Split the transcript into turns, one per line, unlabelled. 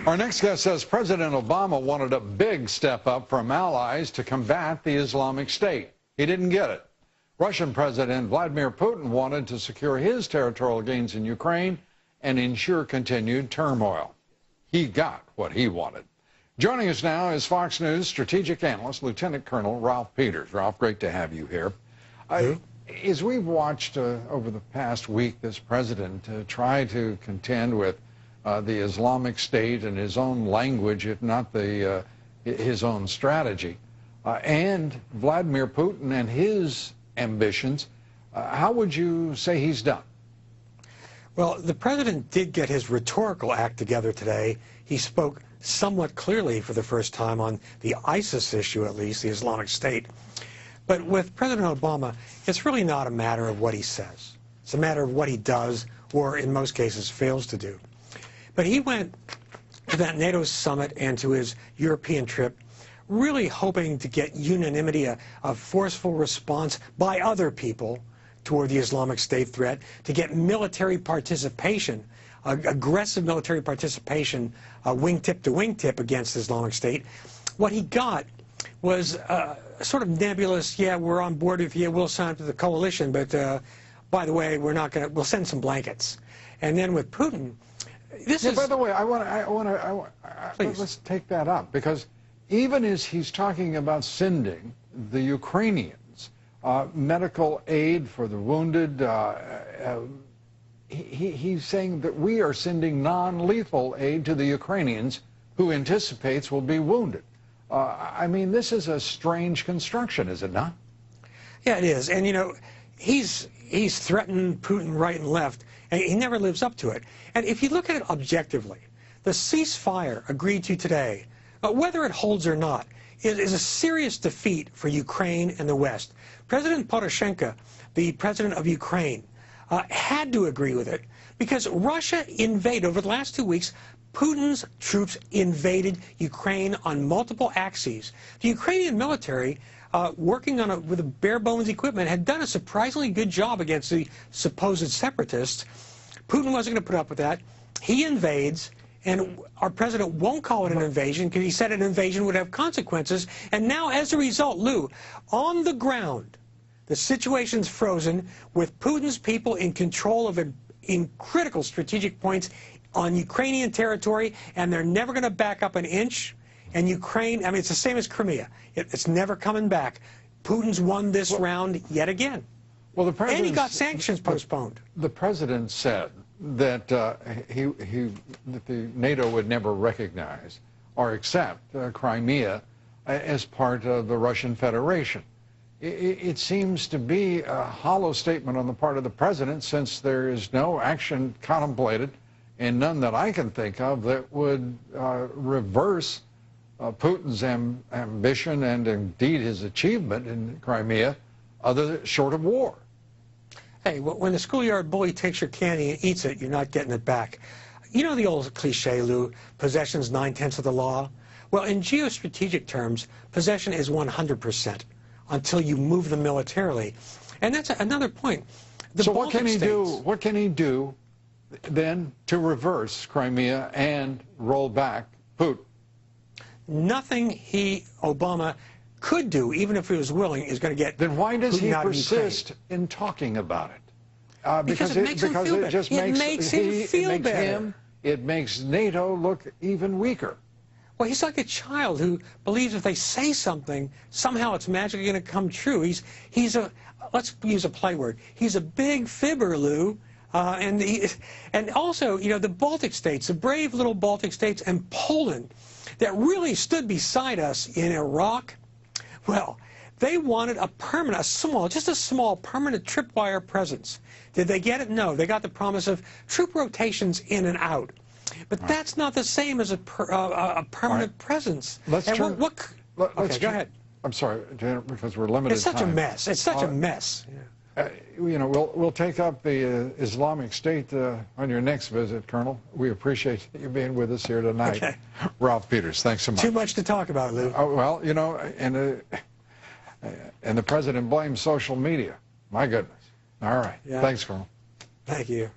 Our next guest says President Obama wanted a big step up from allies to combat the Islamic State. He didn't get it. Russian President Vladimir Putin wanted to secure his territorial gains in Ukraine and ensure continued turmoil. He got what he wanted. Joining us now is Fox News strategic analyst, Lieutenant Colonel Ralph Peters. Ralph, great to have you here. As we've watched over the past week, this president try to contend with the Islamic State in his own language, if not his own strategy, and Vladimir Putin and his ambitions, how would you say he's done?
Well, the president did get his rhetorical act together today. He spoke somewhat clearly for the first time on the ISIS issue, at least, the Islamic State. But with President Obama, it's really not a matter of what he says. It's a matter of what he does, or in most cases fails to do. But he went to that NATO summit and to his European trip really hoping to get unanimity, a forceful response by other people toward the Islamic State threat, to get military participation, aggressive military participation, wingtip to wingtip against the Islamic State. What he got was sort of nebulous, yeah, we're on board with you, we'll sign up to the coalition, but by the way, we'll send some blankets. And then with Putin,
by the way, let's take that up, because even as he's talking about sending the Ukrainians medical aid for the wounded, he's saying that we are sending non-lethal aid to the Ukrainians who anticipates will be wounded. I mean, this is a strange construction, is it not?
Yeah, it is. And, you know, he's threatened Putin right and left, and he never lives up to it. And if you look at it objectively, the ceasefire agreed to today, whether it holds or not, is a serious defeat for Ukraine and the West. President Poroshenko, the president of Ukraine, had to agree with it because Russia invaded, over the last 2 weeks, Putin's troops invaded Ukraine on multiple axes. The Ukrainian military, working with bare bones equipment, had done a surprisingly good job against the supposed separatists. Putin wasn't going to put up with that. He invades, and our president won't call it an invasion because he said an invasion would have consequences. And now, as a result, Lou, on the ground, the situation's frozen with Putin's people in control of in critical strategic points on Ukrainian territory, and they're never going to back up an inch. And Ukraine, I mean, it's the same as Crimea. It's never coming back. Putin's won this round yet again.
Well, and
he got sanctions postponed.
The president said that that the NATO would never recognize or accept Crimea as part of the Russian Federation. It seems to be a hollow statement on the part of the president, since there is no action contemplated, and none that I can think of, that would reverse Putin's ambition and indeed his achievement in Crimea, short of war.
Hey, when the schoolyard bully takes your candy and eats it, you're not getting it back. You know the old cliche, Lou, possession's 9/10 of the law? Well, in geostrategic terms, possession is 100% until you move them militarily. And that's another point.
So what can he do? What can he do then to reverse Crimea and roll back Putin?
Nothing Obama could do, even if he was willing, is going to get.
Then why does he persist in talking about it?
Because it makes him feel better. It makes him feel better.
It makes NATO look even weaker.
Well, he's like a child who believes if they say something, somehow it's magically going to come true. He's a, let's use a play word, he's a big fibber, Lou. And also, you know, the Baltic states, the brave little Baltic states, and Poland, that really stood beside us in Iraq, well, they wanted a permanent, just a small permanent tripwire presence. Did they get it? No. They got the promise of troop rotations in and out. But that's not the same as a permanent presence.
Let's turn.
Okay, go ahead.
I'm sorry, because we're limited.
It's such a mess. It's such a mess. Yeah.
You know, we'll take up the Islamic State on your next visit, Colonel. We appreciate you being with us here tonight.
Okay.
Ralph Peters, thanks so much.
Too much to talk about, Lou.
Well, you know, and the president blames social media. My goodness. All right.
Yeah.
Thanks, Colonel.
Thank you.